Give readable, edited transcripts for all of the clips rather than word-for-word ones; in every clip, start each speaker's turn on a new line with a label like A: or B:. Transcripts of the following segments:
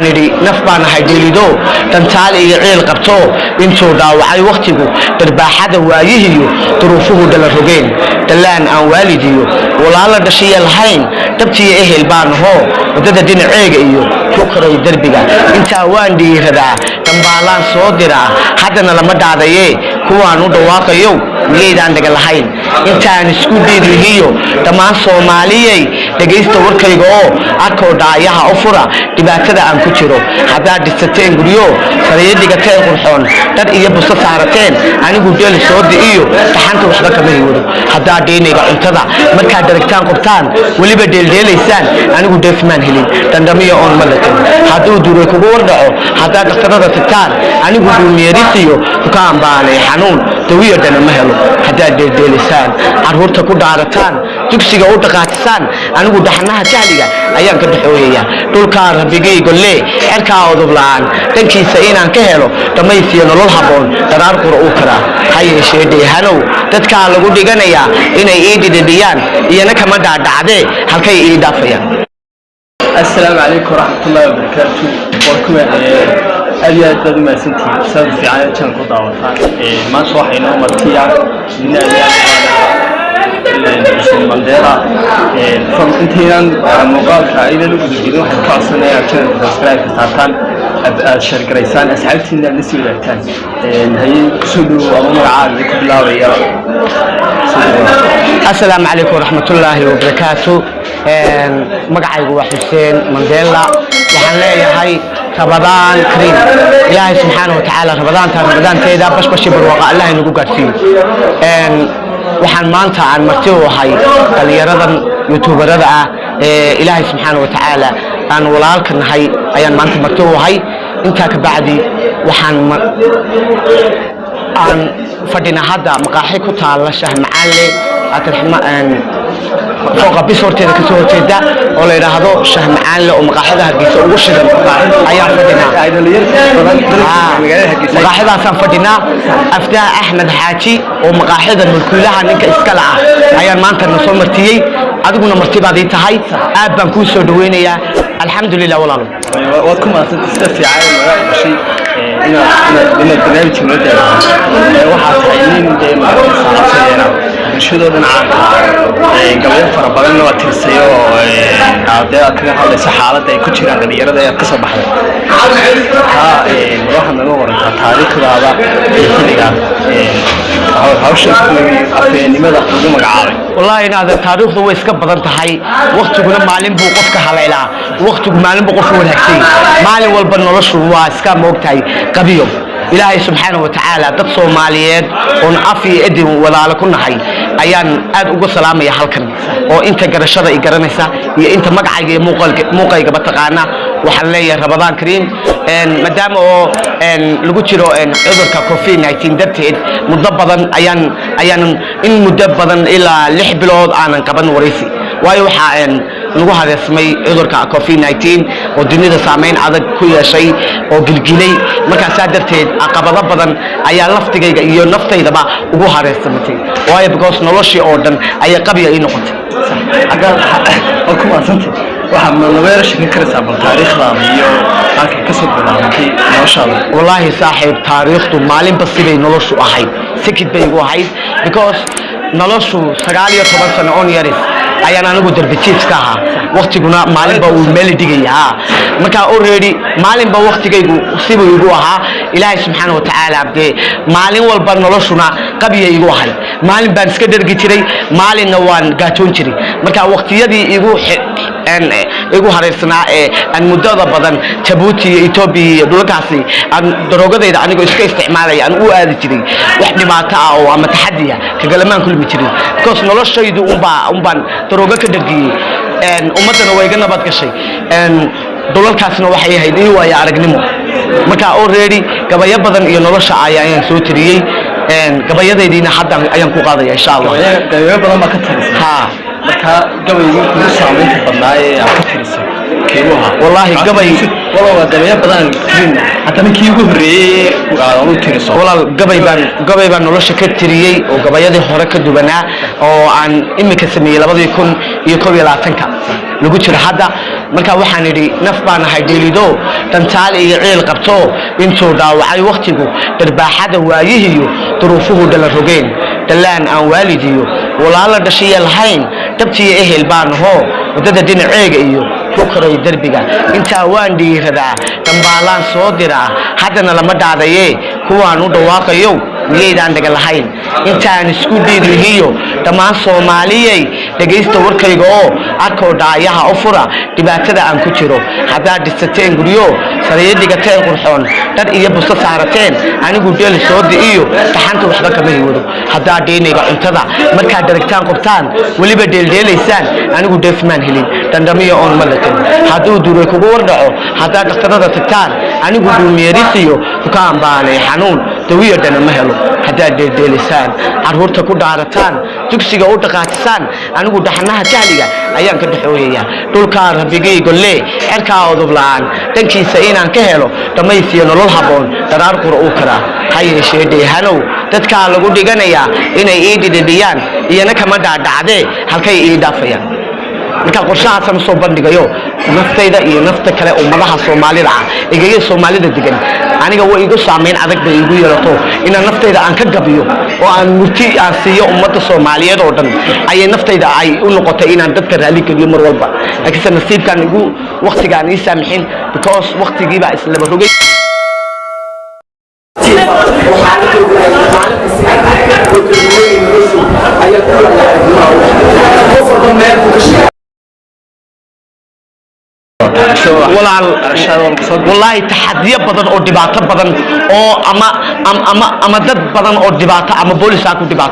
A: nidi naf baan haydilido tantaal iyo ceel qabto intuu dhaawacay waqtigu darbaaxada waayihiyo duruufuhu dala rogeen dalaan aan waalidiyo walaala dhashiye lahayn dabtii ehel baan hoo wadada dhinaceega iyo ku koray darbiga inta waan dhiiradaa dambaalaan soo diraa haddana lama dhaadaye kuwaan u dhawaaqayo miyaydaan dhaga lahayn intaan isku dhiiriyo dhammaan Soomaaliyay dhageysta warkayga oo arkoo dhaayaha u fura dhibaatada aan ku jiro haddaad dhisateen guryo sariir dhigateen qurxoon dad iyo busta saarateen anigu dheel soo diiyo taxanta waxba kama yiwado haddaad dheenayga cuntada markaad daragtaan qabtaan waliba dheeldheelaysaan anigu dheefmaan helin dandamiyo oon malatin hadduu duray kugu wardhaco haddaad dhakhtarada tagtaan anigu dhuumeerisiyo dukaan baanay xanuun dawiyo dhana ma helo haddaad dheeldheelaysaan carruurta ku dhaarataan dugsiga u dhaqaatisaan anigu dhaxnaha jahliga ayaan ka dhaxooyaya dhulkaa rabbigay golle cirkaa udublaan dankiisa inaan ka helo dhamaysiyo nolol habboon daraar qura uu karaa ha yeeshee dheehanow dadkaa lagu dhiganayaa inay ii dhidhidhiyaan iyana kama dhaadhacdee halkay ii dhaafayaan.
B: السلام عليكم ورحمة الله وبركاته. وكم أبيات بدو ما سنتي سبب في عائلة كان قطع وطن ما صاحينا ومرتيا من أبيات المندرة فانتينا مقال كائنا نقدر واحد كاسنا عشان سبسكرايب كتابان الشركة رئيسان أسعدتنا نسوي الأكتان هي سلو أمور عالي كلها ويا
A: السلام عليكم ورحمة الله وبركاته. magacaygu waa Xuseen Mandela waxaan leeyahay Ramadan Kareem Ilaahay subhanahu wa ta'ala Ramadaanteeda bashbash barwaaqo Allah inagu gaarsiiyo waxaan maanta aan marti u ahay dhalinyaradan youtuberada ah Ilaahay subhanahu wa ta'ala aan walaalka nahay ayaan maanta marti u ahay inta ka bacdi waxaan aan fadhina hadda maqaaxi ku taala Shaah Macalle atarxmaan فوق بيصورتي ذاك صورتي دا ولا يراهدو شاه معان لو مقاحدها هرجيسه ugu shidan ayaa fadhina maqaaxida san fadhina aftaa Ahmed Xaaji oo maqaaxida mulkiilaha ninka iska laa ayaan maanta soo martiyay adiguna martibaadii tahay aad baan ku soo dhaweynayaa alxamdulillah walaalo
B: waad ku maasad istafiicay magaca shay ina barnaamij muddo waxa tahay nin deema saarayna bulshadoodan gabayo fara badan oo tirsayo aaday ka hadlaysa xaaladda ay ku jiraan dhalinyarada ee ka soo baxday waxaan naga warantaa taariikhdaada xilliga hawsha afeenimada ugu magacaabay
A: wallahi inaad taariikhdu way iska badan tahay waqtiguna maalin buu qofka haleelaa waqtigu maalin buu qofka wanaagsan maalin walba noloshu waa iska moogtahay qabiyo Ilaahay subhanahu wa ta'ala dad Soomaaliyeed oo afi edin walaalo ku nahay ayaan aad ugu salaamaya halkan oo inta garashada ay garanaysa iyo inta magacayga iyo muuqayga bataqaana waxaan leeyahay Ramadan Kareem maadaama oo lagu jiro cudurka COVID-19 darteed muddo badan ayaan in muddo badan ilaa 6 bilood aanan qaban wareysi waayo waxa lagu hareesmay cudurka COVID-19 oo dunida saameyn adag ku yeeshay oo gilgilay markaas darteed aqabado badan ayaa laftigayga iyo naftaydaba ugu hareesmatay waayo because noloshii oo dhan ay qabiya ii noqotay
B: oo kuma santay waxa ma weerashay ka karaysaa bal taariikhdaada iyo halka ka soo bilaabatay noloshaada
A: wallahi saaxiib taariikhdu maalin ba siday noloshu ahayd sikid bay ugu ahayd because noloshu 19 sano on years ayaan anigu darbijiiska ahaa waqtiguna maalinba uu meel dhigaya marka already maalinba waqtigaygu sibuu igu ahaa Ilaahay subhanahu wa ta'ala abde maalin walba noloshuna qabiya igu ahay maalin baan iska dhargi jiray maalinna waan gaajoon jiray marka waqtiyadii igu hareysnaa aan muddada badan Djibouti iyo Ethiopia dhulkaasi aan darogadayda anigu iska isticmaalay aan u aadi jiray wax dhibaato ah oo ama taxadiya kagalamaan kulmi jiray because noloshaydu umbaan daroga ka dhargiyay ummadana way iga nabad gashay dhulalkaasna waxay ahayd in waaya aragnimo marka already gabayo badan iyo nolosha ayaan soo tiriyay gabayadaydiina hadda ayaan ku qaadaya insha Allah
B: gabayo badan ma ka tirsan marka gabaygu ku saameynta badnaayay aan ka tirsan keewaha wallahi gabayo badan tirin hatta markii ugu horeeyay aan u tiriso walaal gabay baan nolosha ka tiriyay oo gabayadii hore ka dubanaa oo aan imika sameeyay 2021
A: lagu jiro hadda marka waxaan idhi naf baan ahay dheelido tantaal iyo ciil qabto intuu dhaawacay waqtigu darbaaxada waayihiyo duruufuhu dhala rogeen dalaan aan waalidiyo walaalo dhashiya lahayn dabtiya ehel baan hoo wadada dhinaceega iyo ku koray darbiga intaa waan dhiiradaa dambaalaan soo diraa haddana lama dhaadaye kuwaan u dhawaaqayo miyaydaan dhaga lahayn intaan isku dhiirihiyo dhammaan soomaaliyey dhegaysta warkayga oo arkoo dhaayaha u fura dhibaatada aan ku jiro haddaad dhisateen guryo sariyo dhigateen qurxoon dhar iyo busto saarateen anigu dheel soo di'iyo gaxanta waxba kama hiwado haddaad dheenayga cuntada markaad daragtaan qubtaan weliba dheeldheelaysaan anigu dheefmaan helin dandhamiyo oon ma latin hadduu duray kugu wardhaco haddaad dhakhtarada tagtaan anigu dhuumeerisiyo dukaan baanay xanuun dawiyo dhana ma helo haddaad dheeldheelaysaan carruurta ku dhaarataan dugsiga u dhaqaatisaan anigu dhaxanaha jahliga ayaan ka dhaxooyayaa dhulkaa rabbigay golle cerkaa udub la'aan dhankiisa inaan ka helo dhammaysiyo nolol habboon dharaar qura uu karaa ha yeeshee dheehanow dadkaa lagu dhiganayaa inay ii dhidhibiyaan iyana kama dhaadhacdee halkay ii dhaafayaan marka qorshahaasaan usoo bandhigayo naftayda iyo nafta kale ummadaha soomaalida ah egeya soomaalida degan aniga way igu saameyn adag bay igu yeelato inaan naftayda aan ka gabiyo oo aan murti aan siiyo ummadda soomaaliyeed oo dhan ayay naftayda ay u noqotay inaan dadka raali geliyo mar walba laakiinse nasiibkaan igu waqtigaan ii saamixin because waqtigiibaa islaba rogay والله تحديات بدن أو دبعات بدن أو أما دد بدن أو دبعات أما بوليس أكو دبعات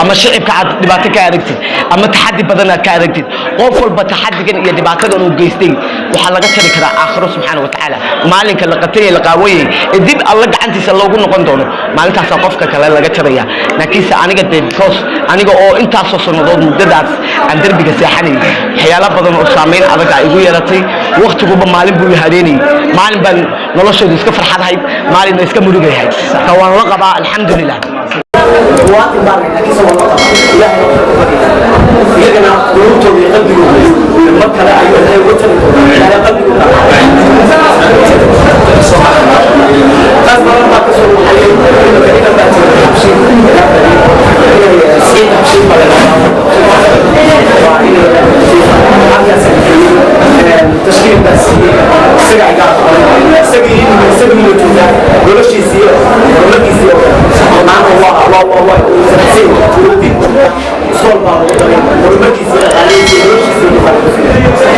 A: أما شعب كعد دبعات كاركتر أما تحدي بدن كاركتر قفل بتحدي كن يدبعات أنو جيستين وحلاقة كذا آخر سبحانه وتعالى مالك اللقتين اللقاوي الدين الله عنتي سلوكون نقندونه مالك ثقافك كلا لقى كذا لكن أنا قد بكوس أنا قو أنت أساس النضال مددات عند دربك سيحني حيالا بدن أسامين على كأيقو يرتي وقتكم مالين بوي هاديني مالين بان نلاشوا ديسك فرحة هاي مالين ديسك ملوك هاي كوان رقبة الحمد لله وقت بارك لكن سوى رقبة لا يجنا نروتو بقلبه المكة لا أيوة هاي وتر على قلبه أصبر ما كسروا عليه كذا بس حبشين سين حبشين بدل تشكيل بس سرع قاعد سجين وتوزع ولا شيء زيو ولا شيء زيو معنا الله سين ودين صور بعض ولا شيء زيو عليه ولا شيء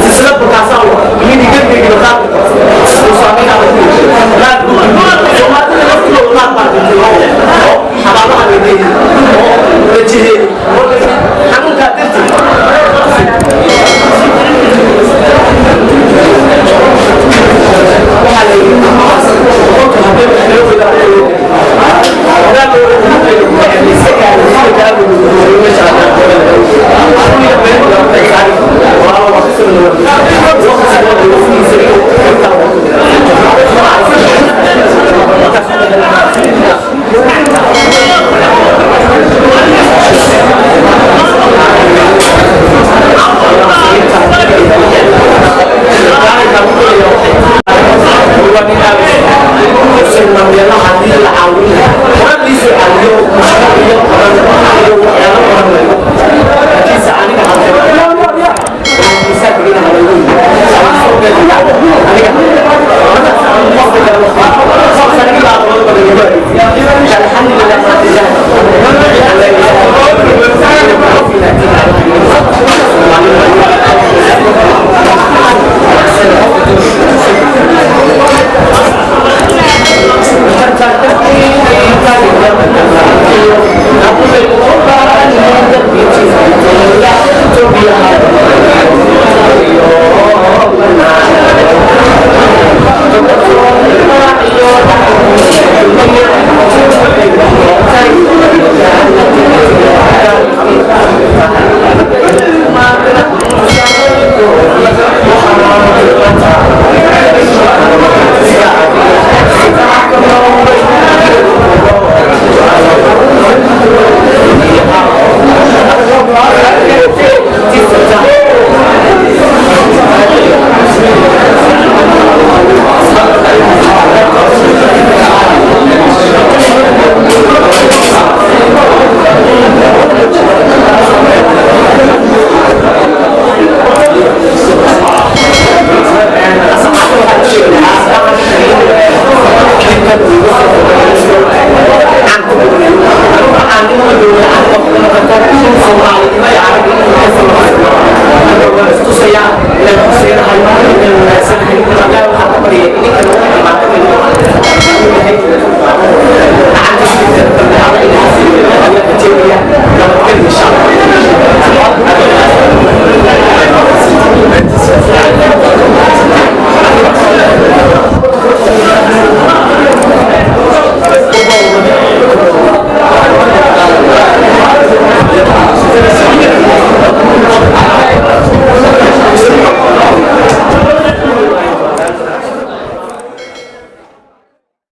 A: سلسلة بتاع صاحبه مين يجيب لي